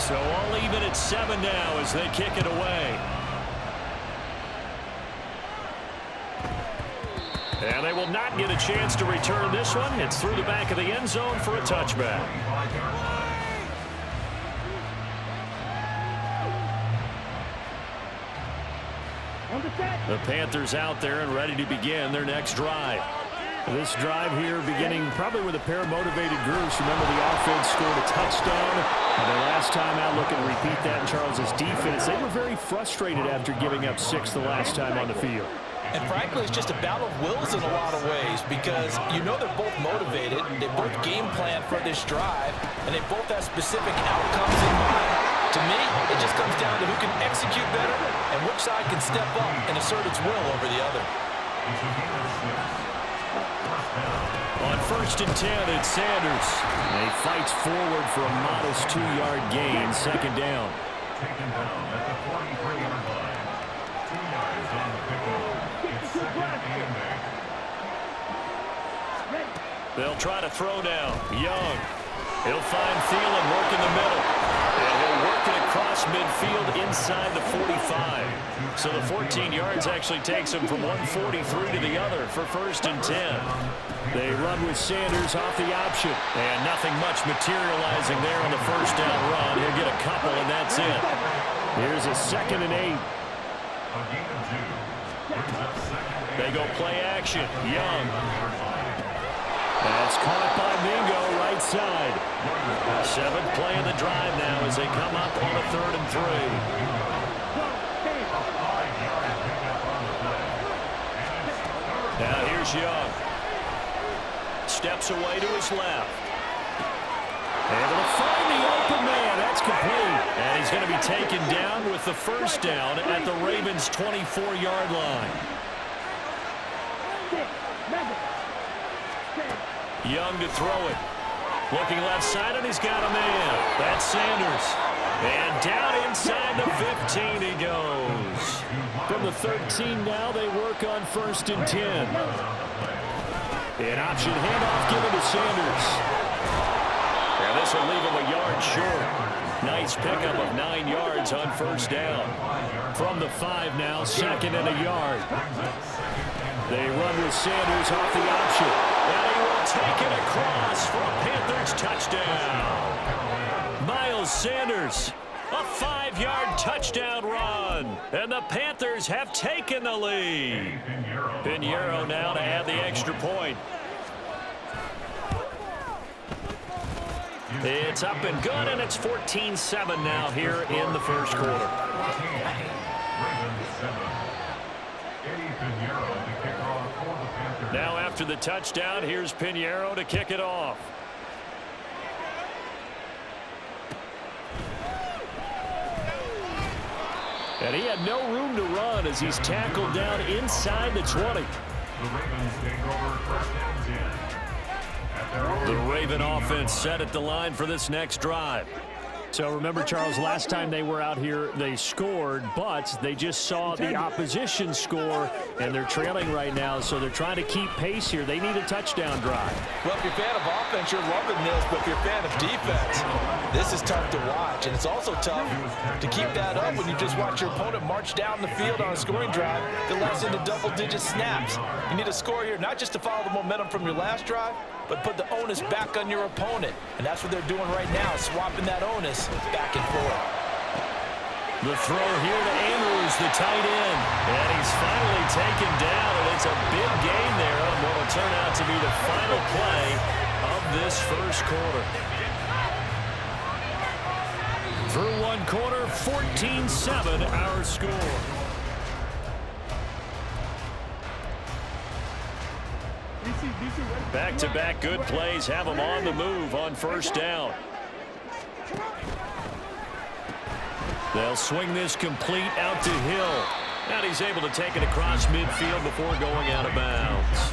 So all even at 7 now as they kick it away. And they will not get a chance to return this one. It's through the back of the end zone for a touchback. The Panthers out there and ready to begin their next drive. This drive here beginning probably with a pair of motivated groups. Remember, the offense scored a touchdown. And their last time out, looking to repeat that in Charles's defense. They were very frustrated after giving up 6 the last time on the field. And frankly, it's just a battle of wills in a lot of ways because you know they're both motivated. They both game plan for this drive, and they both have specific outcomes in mind. To me, it just comes down to who can execute better and which side can step up and assert its will over the other. On 1st and 10, it's Sanders. And he fights forward for a modest 2-yard gain, 2nd down. Taken down at the 43-yard line. 2 yards on the pickup. It's 2nd and 8. They'll try to throw now. Young. He'll find Thielen, work in the middle. And he'll work it across midfield inside the 45. So the 14 yards actually takes him from 143 to the other for 1st and 10. They run with Sanders off the option. And nothing much materializing there on the 1st down run. He'll get a couple, and that's it. Here's a 2nd and 8. They go play action. Young. That's caught by Mingo, right side. 7th play of the drive now as they come up on a 3rd and 3. Now here's Young. Steps away to his left. Able to find the open man. That's complete. And he's going to be taken down with the 1st down at the Ravens' 24-yard line. Young to throw it. Looking left side, and he's got a man. That's Sanders. And down inside the 15 he goes. From the 13 now, they work on 1st and 10. An option handoff given to Sanders. And this will leave him a yard short. Nice pickup of 9 yards on 1st down. From the 5 now, 2nd and a yard. They run with Sanders off the option. And he will take it across for a Panthers touchdown. Miles Sanders, a 5-yard touchdown run. And the Panthers have taken the lead. Pinheiro now to add the extra point. It's up and good, and it's 14-7 now here in the 1st quarter. Now after the touchdown, here's Pinheiro to kick it off. And he had no room to run as he's tackled down inside the 20. The Raven offense set at the line for this next drive. So remember, Charles, last time they were out here, they scored, but they just saw the opposition score, and they're trailing right now, so they're trying to keep pace here. They need a touchdown drive. Well, if you're a fan of offense, you're loving this, but if you're a fan of defense, this is tough to watch, and it's also tough to keep that up when you just watch your opponent march down the field on a scoring drive that lasts into double-digit snaps. You need a score here, not just to follow the momentum from your last drive, but put the onus back on your opponent. And that's what they're doing right now, swapping that onus back and forth. The throw here to Andrews, the tight end. And he's finally taken down, and it's a big gain there on what will turn out to be the final play of this 1st quarter. Through 1 quarter, 14-7 our score. Back-to-back good plays have them on the move on 1st down. They'll swing this complete out to Hill. And he's able to take it across midfield before going out of bounds.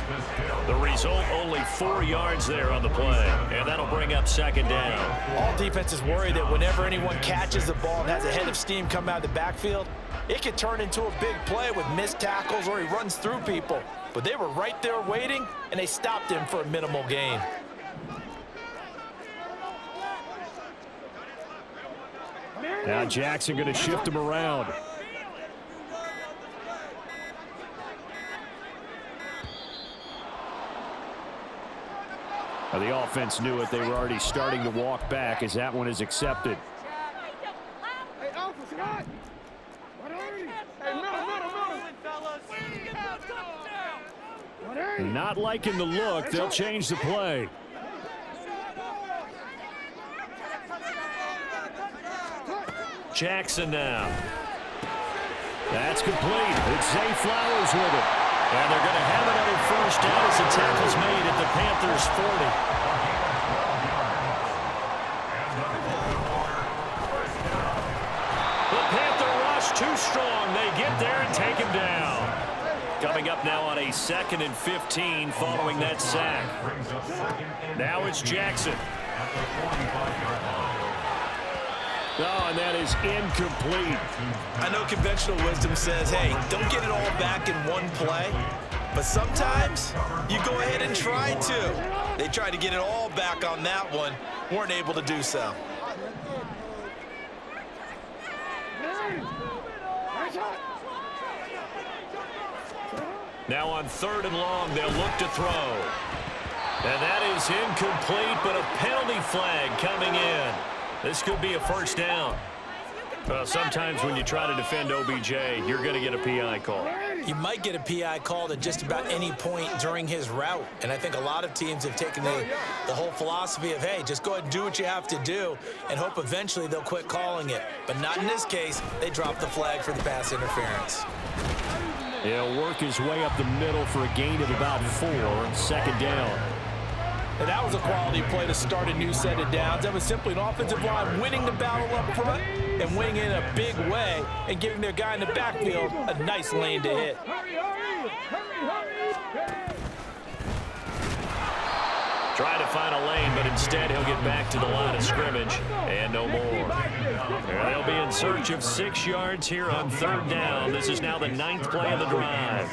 The result, only 4 yards there on the play. And that'll bring up 2nd down. All defenses worry that whenever anyone catches the ball and has a head of steam come out of the backfield, it could turn into a big play with missed tackles or he runs through people. But they were right there waiting, and they stopped him for a minimal gain. Now Jackson going to shift him around. Well, the offense knew it. They were already starting to walk back as that one is accepted. Not liking the look. They'll change the play. Jackson now. That's complete. It's Zay Flowers with it. And they're going to have another first down as the tackle's made at the Panthers' 40. The Panther rush too strong. They get there and take him down. Coming up now on a 2nd and 15 following that sack. Now it's Jackson. Oh, and that is incomplete. I know conventional wisdom says, hey, don't get it all back in one play. But sometimes you go ahead and try to. They tried to get it all back on that one. Weren't able to do so. Now on 3rd and long, they'll look to throw. And that is incomplete, but a penalty flag coming in. This could be a first down. Well, sometimes when you try to defend OBJ, you're going to get a PI call. You might get a PI called at just about any point during his route. And I think a lot of teams have taken the whole philosophy of, hey, just go ahead and do what you have to do and hope eventually they'll quit calling it. But not in this case. They dropped the flag for the pass interference. He'll work his way up the middle for a gain of about 4, 2nd down. And that was a quality play to start a new set of downs. That was simply an offensive line winning the battle up front and winning in a big way and giving their guy in the backfield a nice lane to hit. Try to find a lane, but instead he'll get back to the line of scrimmage and no more. They'll be in search of 6 yards here on 3rd down. This is now the 9th play of the drive.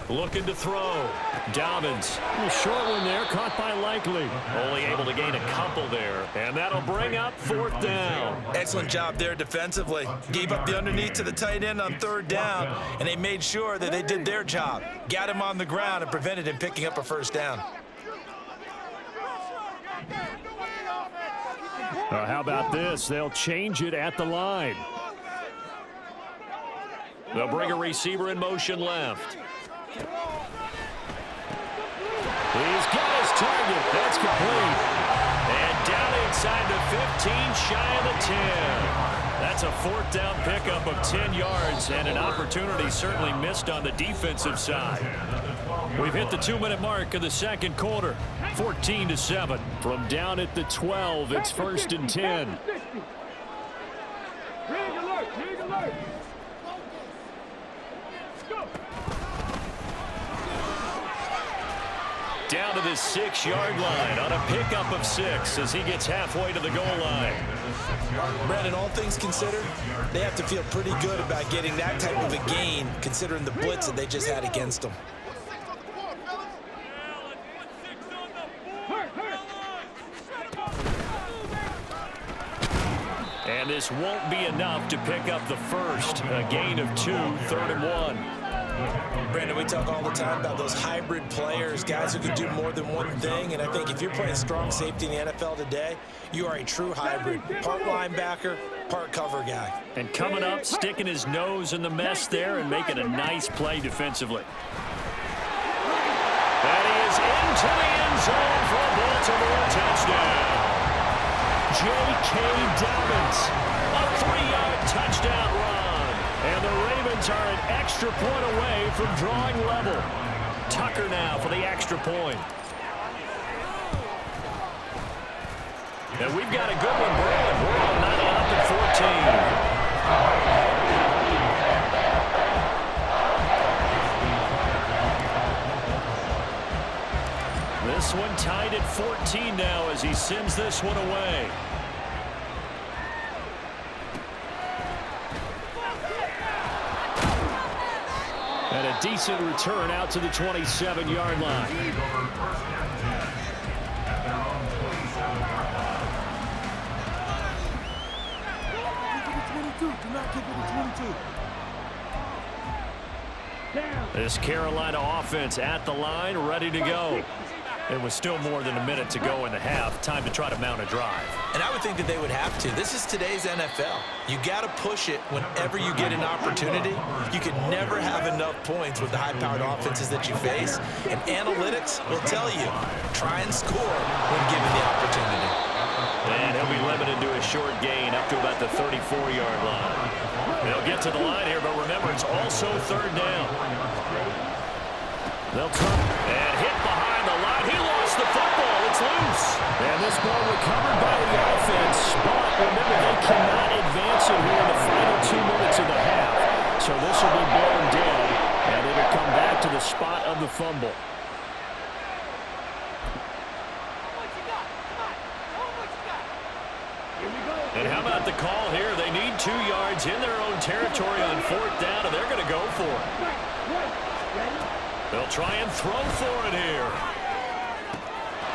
Looking to throw. Dobbins. A short one there, caught by Likely. Only able to gain a couple there. And that'll bring up 4th down. Excellent job there defensively. Gave up the underneath to the tight end on 3rd down, and they made sure that they did their job. Got him on the ground and prevented him picking up a first down. How about this? They'll change it at the line. They'll bring a receiver in motion left. He's got his target. That's complete. And down inside the 15, shy of the 10. That's a 4th down pickup of 10 yards and an opportunity certainly missed on the defensive side. We've hit the 2-minute mark of the 2nd quarter. 14-7. From down at the 12, it's 1st and 10. Down to the 6-yard line on a pickup of 6 as he gets halfway to the goal line. Brandon, all things considered, they have to feel pretty good about getting that type of a gain considering the blitz that they just had against them. And this won't be enough to pick up the first. A gain of 2, 3rd and 1. Brandon, we talk all the time about those hybrid players, guys who can do more than one thing. And I think if you're playing strong safety in the NFL today, you are a true hybrid. Part linebacker, part cover guy. And coming up, sticking his nose in the mess there and making a nice play defensively. And he is into the end zone for a Baltimore touchdown. J.K. Dobbins, a 3-yard touchdown run. And the Ravens are an extra point away from drawing level. Tucker now for the extra point. And we've got a good one, Brad. We're on 9 up at 14. This one tied at 14 now as he sends this one away. And a decent return out to the 27-yard line. This Carolina offense at the line, ready to go. It was still more than a minute to go in the half. Time to try to mount a drive. And I would think that they would have to. This is today's NFL. You got to push it whenever you get an opportunity. You can never have enough points with the high-powered offenses that you face. And analytics will tell you, try and score when given the opportunity. And he'll be limited to a short gain up to about the 34-yard line. They'll get to the line here, but remember, it's also third down. They'll try and hit behind the line. He lost the football. It's loose. And this ball recovered by the offense. But remember, they cannot advance it here in the final 2 minutes of the half. So this will be blown dead, and it'll come back to the spot of the fumble. And how about the call here? They need 2 yards in their own territory on fourth down, and they're going to go for it. They'll try and throw for it here.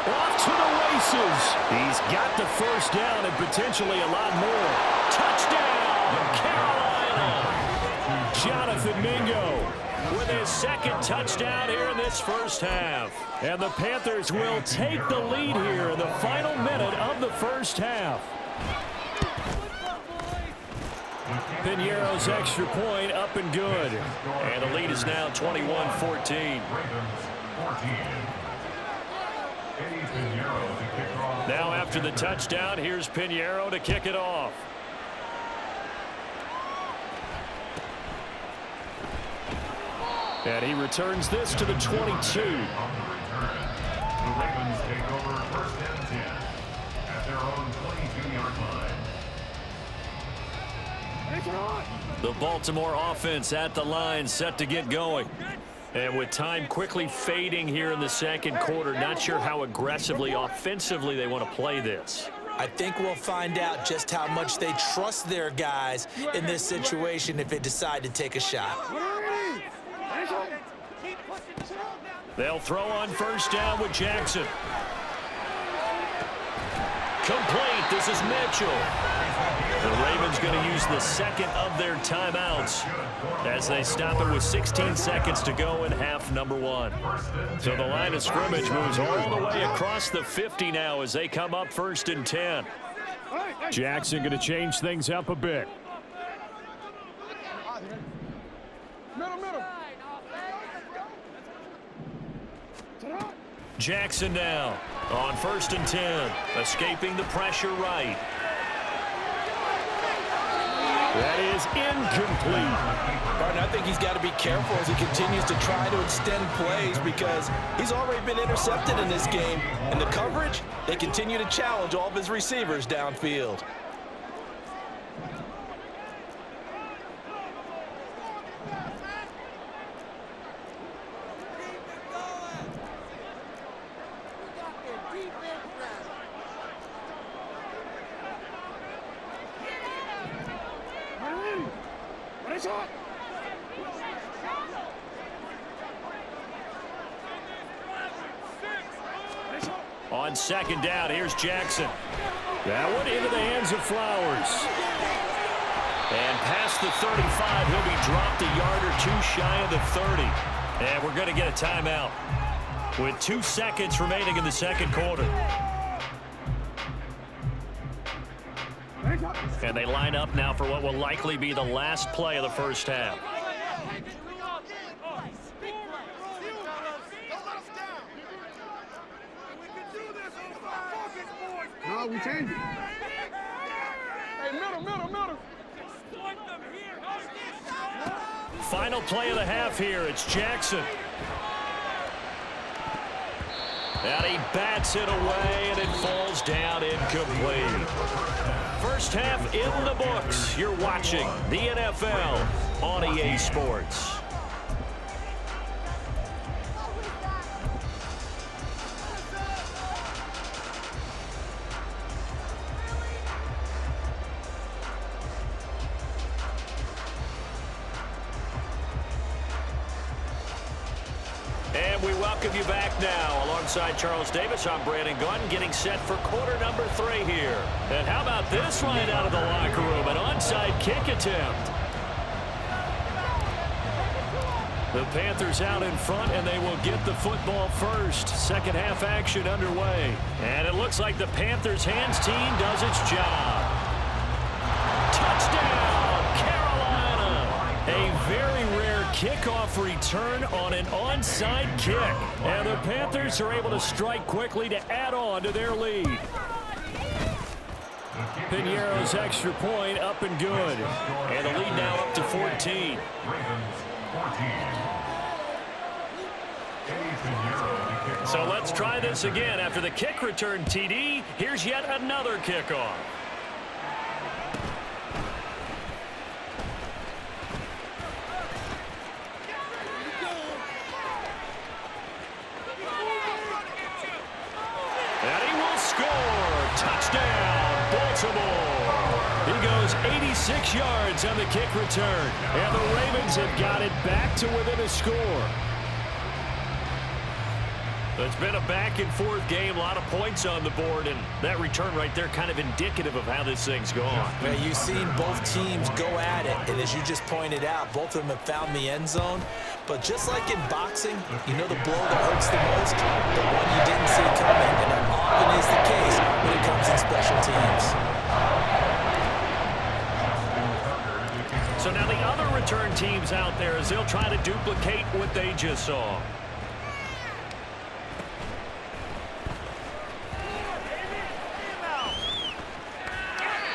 Off to the races. He's got the first down and potentially a lot more. Touchdown, Carolina. Jonathan Mingo with his second touchdown here in this first half. And the Panthers will take the lead here in the final minute of the first half. Piñeiro's extra point up and good. And the lead is now 21-14. Now after the touchdown, here's Piñeiro to kick it off. And he returns this to the 22. The Ravens take over first and 10 at their own 22-yard line. The Baltimore offense at the line, set to get going. And with time quickly fading here in the second quarter, not sure how aggressively, offensively they want to play this. I think we'll find out just how much they trust their guys in this situation if they decide to take a shot. They'll throw on first down with Jackson. Complete. This is Mitchell. The Ravens going to use the second of their timeouts as they stop it with 16 seconds to go in half number 1. So the line of scrimmage moves all the way across the 50 now as they come up first and 10. Jackson going to change things up a bit. Jackson now on first and 10, escaping the pressure right. That is incomplete. Barton, I think he's got to be careful as he continues to try to extend plays because he's already been intercepted in this game. And the coverage, they continue to challenge all of his receivers downfield. On second down, here's Jackson. That one into the hands of Flowers. And past the 35, he'll be dropped a yard or two shy of the 30. And we're going to get a timeout with 2 seconds remaining in the second quarter. And they line up now for what will likely be the last play of the first half. No, we changed it. Hey, middle. Final play of the half here. It's Jackson. And he bats it away, and it falls down incomplete. First half in the books. You're watching the NFL on EA Sports. And we welcome you back now. Alongside Charles Davis, I'm Brandon Gunn, getting set for quarter number 3 here. And how about this line out of the locker room? An onside kick attempt. The Panthers out in front, and they will get the football first. Second half action underway. And it looks like the Panthers hands team does its job. Touchdown, Carolina! A very rare kickoff return on an onside kick. And the Panthers are able to strike quickly to add on to their lead. Piñeiro's extra point up and good. And the lead now up to 14. So let's try this again. After the kick return TD, here's yet another kickoff. And he will score. Touchdown, Baltimore. He goes 86 yards on the kick return. And the Ravens have got it back to within a score. It's been a back-and-forth game, a lot of points on the board, and that return right there kind of indicative of how this thing's going. Yeah, you've seen both teams go at it, and as you just pointed out, both of them have found the end zone. But just like in boxing, you know the blow that hurts the most? The one you didn't see coming, and that often is the case when it comes in special teams. So now the other return teams out there as they'll try to duplicate what they just saw.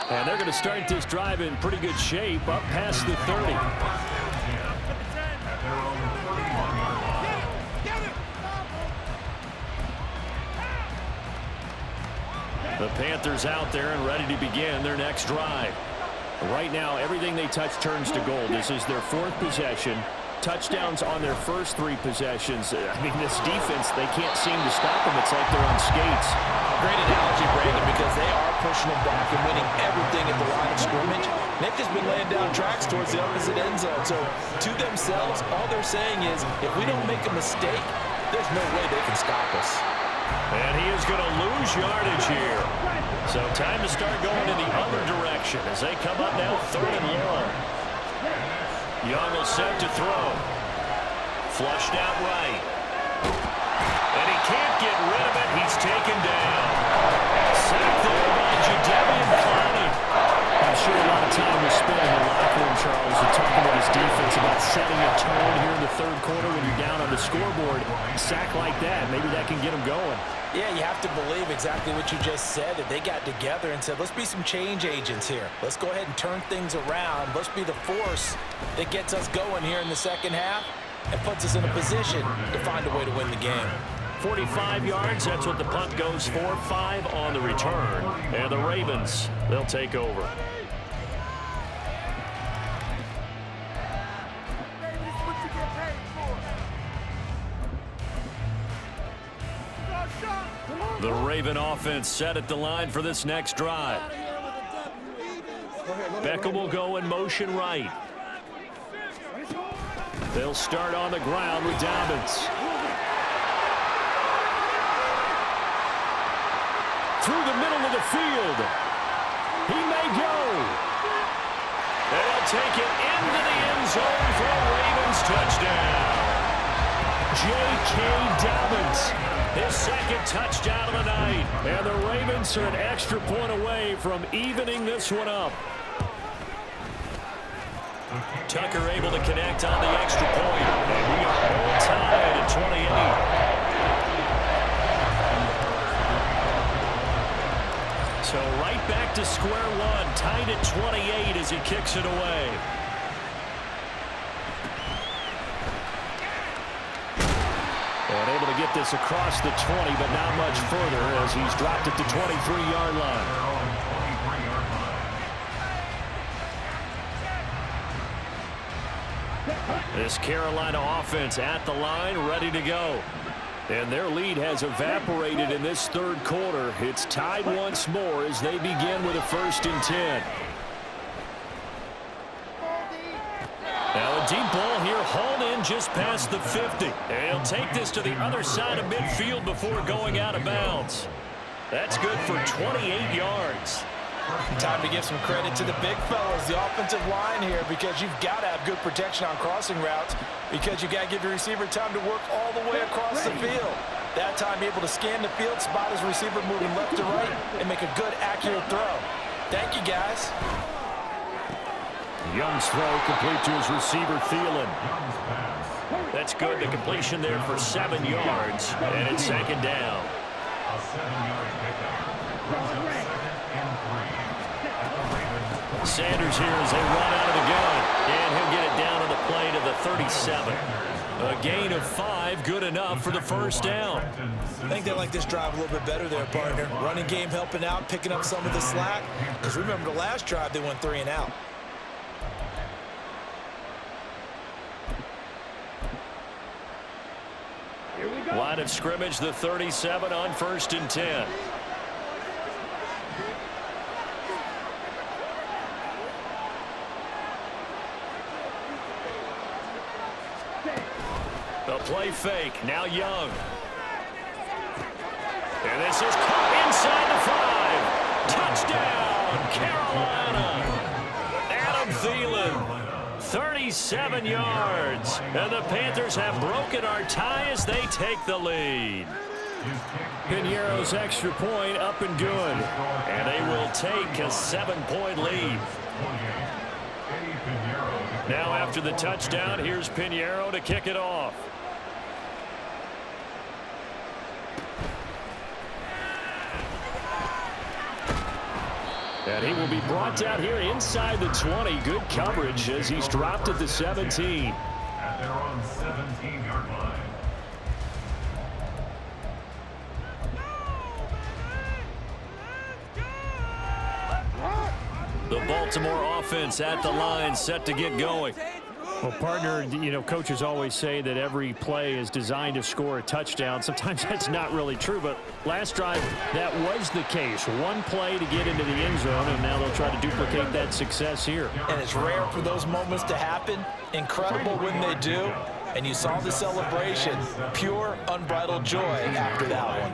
And they're going to start this drive in pretty good shape, up past the 30. The Panthers out there and ready to begin their next drive. Right now, everything they touch turns to gold. This is their fourth possession. Touchdowns on their first three possessions. I mean, this defense, they can't seem to stop them. It's like they're on skates. Great analogy, Brandon, because they are pushing them back and winning everything at the line of scrimmage. They've just been laying down tracks towards the opposite end zone. So to themselves, all they're saying is, if we don't make a mistake, there's no way they can stop us. And he is going to lose yardage here. So time to start going in the other direction as they come up now 3rd and long. Young will set to throw. Flushed out right. And he can't get rid of it. He's taken down. Sacked there by Jadeveon Clowney. I'm sure a lot of time was spent in the locker room, Charles, and talking with his defense about setting a tone here in the third quarter when you're down on the scoreboard. A sack like that, maybe that can get him going. Yeah, you have to believe exactly what you just said, that they got together and said, let's be some change agents here. Let's go ahead and turn things around. Let's be the force that gets us going here in the second half and puts us in a position to find a way to win the game. 45 yards, that's what the punt goes for. 5 on the return. And the Ravens, they'll take over. The Raven offense set at the line for this next drive. Beckham will go in motion right. They'll start on the ground with Dobbins. Through the middle of the field. He may go. They'll take it into the end zone for a Ravens touchdown. J.K. Dobbins. His second touchdown of the night. And the Ravens are an extra point away from evening this one up. Tucker able to connect on the extra point. And we are all tied at 28. So right back to square one. Tied at 28 as he kicks it away. And able to get this across the 20, but not much further as he's dropped at the 23-yard line. This Carolina offense at the line, ready to go. And their lead has evaporated in this third quarter. It's tied once more as they begin with a 1st and 10. Now a deep ball here, hauled in just past the 50. And he'll take this to the other side of midfield before going out of bounds. That's good for 28 yards. Time to give some credit to the big fellas, the offensive line here, because you've got to have good protection on crossing routes, because you got to give your receiver time to work all the way across the field. That time, able to scan the field, spot his receiver moving left to right, and make a good, accurate throw. Thank you, guys. Young's throw complete to his receiver, Thielen. That's good. The completion there for 7 yards, and it's second down. A 7-yard pickup. Brings up 2nd and 3. Sanders here as they run out of the gun, and he'll get it down on the play to the 37. A gain of 5, good enough for the first down. I think they like this drive a little bit better there, partner. Running game helping out, picking up some of the slack. Because remember the last drive, they went 3 and out. Line of scrimmage, the 37 on 1st and 10. The play fake, now Young. And this is caught inside the 5. Touchdown, Carolina. Adam Thielen. 37 yards, and the Panthers have broken our tie as they take the lead. Piñeiro's extra point up and good, and they will take a 7-point lead. Now after the touchdown, here's Piñeiro to kick it off. And he will be brought down here inside the 20. Good coverage as he's dropped at the 17. At their own 17-yard line. The Baltimore offense at the line, set to get going. Well, partner, you know, coaches always say that every play is designed to score a touchdown. Sometimes that's not really true, but last drive, that was the case. One play to get into the end zone, and now they'll try to duplicate that success here. And it's rare for those moments to happen. Incredible when they do. And you saw the celebration. Pure, unbridled joy after that one.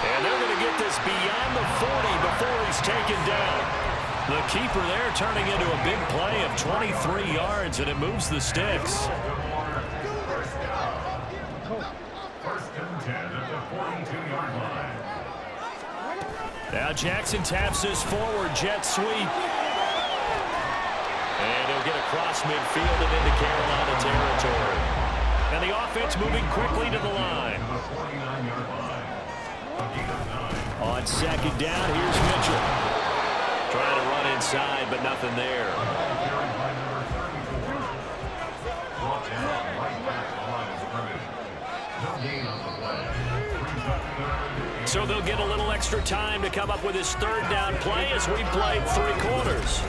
And they're going to get this beyond the 40 before he's taken down. The keeper there turning into a big play of 23 yards, and it moves the sticks. First and 10 at the 42-yard line. Now Jackson taps this forward jet sweep. And he'll get across midfield and into Carolina territory. And the offense moving quickly to the line. On second down, here's Mitchell. Trying to run inside, but nothing there. So they'll get a little extra time to come up with his third down play as we played 3 quarters.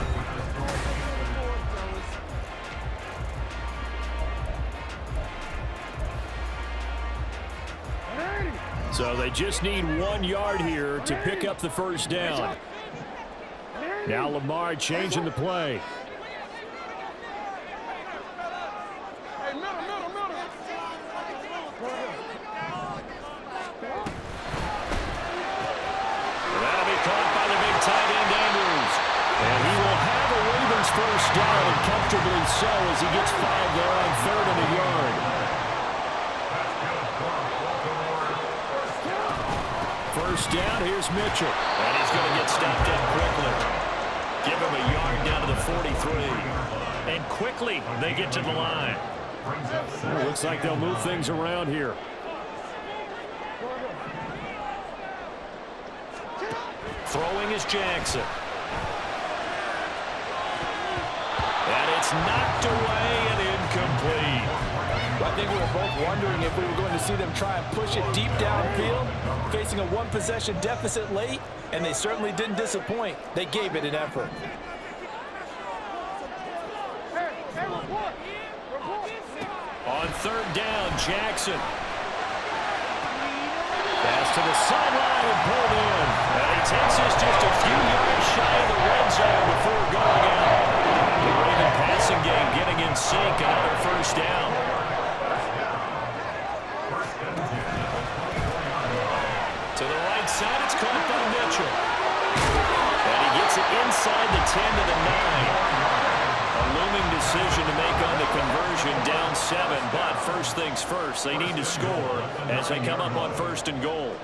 So they just need 1 yard here to pick up the first down. Now Lamar changing the play. That'll be caught by the big tight end Andrews. And he will have a Ravens first down, and comfortably so, as he gets 5 there on 3rd and a yard. First down, here's Mitchell. And he's going to get stopped up quickly. Give him a yard down to the 43. And quickly, they get to the line. Well, looks like they'll move things around here. Throwing is Jackson. And it's knocked away and incomplete. I think we were both wondering if we were going to see them try and push it deep downfield, facing a 1-possession deficit late, and they certainly didn't disappoint. They gave it an effort. On 3rd down, Jackson. Pass to the sideline and pulled in. And he takes us just a few yards shy of the red zone before going out. The Raven passing game getting in sync. Another first down. 7, but first things first, they need to score as they come up on 1st and goal.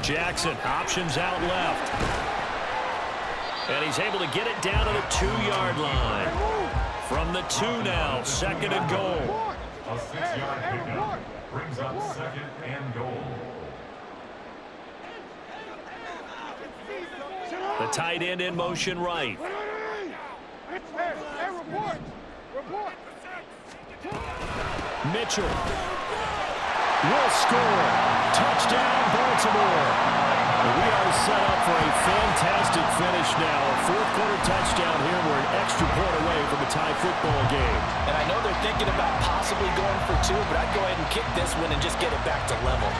Jackson options out left. And he's able to get it down to the 2-yard line. From the 2 now, 2nd and goal. A 6-yard pickup brings up 2nd and goal. The tight end in motion right. Mitchell will score. Touchdown, Baltimore. We are set up for a fantastic finish now. A 4th-quarter touchdown here. We're an extra point away from a tie football game. And I know they're thinking about possibly going for 2, but I'd go ahead and kick this one and just get it back to level.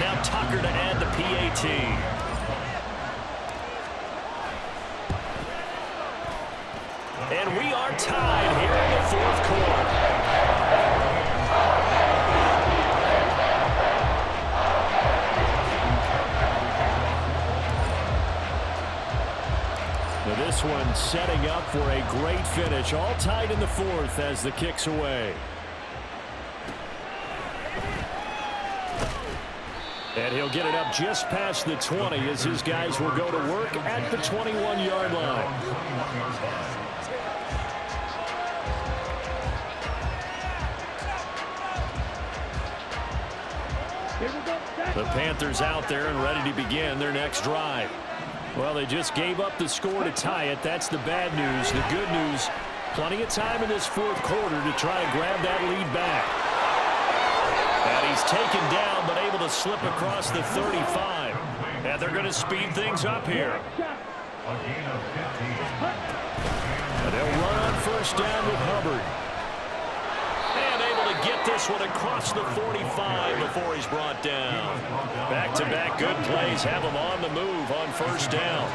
Now Tucker to add the PAT. And we are tied here in the 4th quarter. Now this one setting up for a great finish. All tied in the 4th as the kick's away. And he'll get it up just past the 20 as his guys will go to work at the 21-yard line. The Panthers out there and ready to begin their next drive. Well, they just gave up the score to tie it. That's the bad news. The good news, plenty of time in this 4th quarter to try and grab that lead back. And he's taken down, but able to slip across the 35. And they're going to speed things up here. And they'll run on 1st down with Hubbard. And able to get this one across the 45 before he's brought down. Back-to-back good plays have him on the move on 1st down.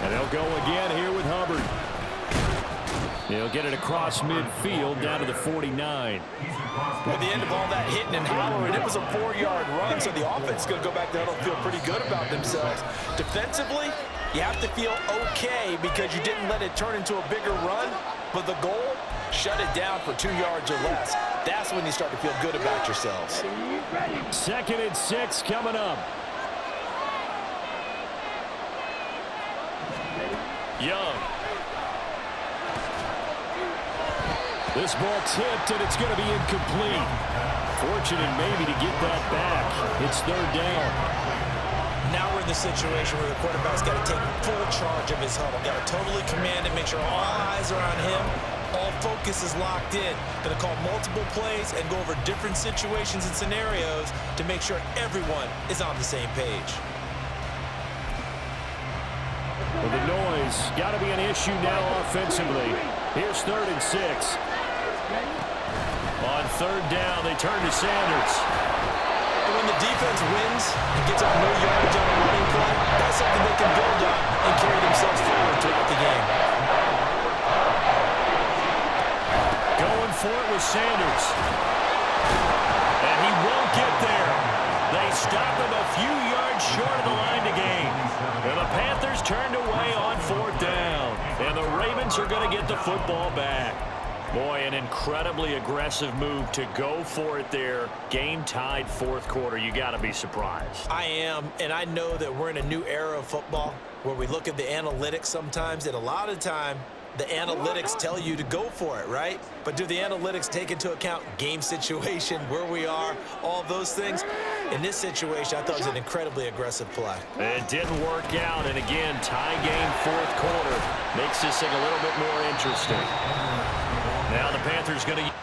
And they'll go again here with Hubbard. He'll get it across midfield down to the 49. At the end of all that hitting and hollering, it was a 4-yard run, so the offense is going to go back there and feel pretty good about themselves. Defensively, you have to feel okay because you didn't let it turn into a bigger run, but the goal, shut it down for 2 yards or less. That's when you start to feel good about yourselves. 2nd and 6 coming up. Young. This ball tipped, and it's going to be incomplete. Fortunate maybe to get that back. It's 3rd down. Now we're in the situation where the quarterback's got to take full charge of his huddle. Got to totally command it, make sure all eyes are on him. All focus is locked in. Going to call multiple plays and go over different situations and scenarios to make sure everyone is on the same page. Well, the noise got to be an issue now offensively. Here's 3rd and 6. On 3rd down, they turn to Sanders. And when the defense wins and gets up no yards on a running play, that's something they can build on and carry themselves forward throughout the game. Going for it with Sanders. And he won't get there. They stop him a few yards short of the line to gain. And the Panthers turned away on 4th down. And the Ravens are going to get the football back. Boy, an incredibly aggressive move to go for it there. Game tied 4th quarter. You got to be surprised. I am, and I know that we're in a new era of football where we look at the analytics sometimes, and a lot of time the analytics tell you to go for it, right? But do the analytics take into account game situation, where we are, all those things? In this situation, I thought it was an incredibly aggressive play. It didn't work out, and again, tie game 4th quarter makes this thing a little bit more interesting. Now the Panthers going to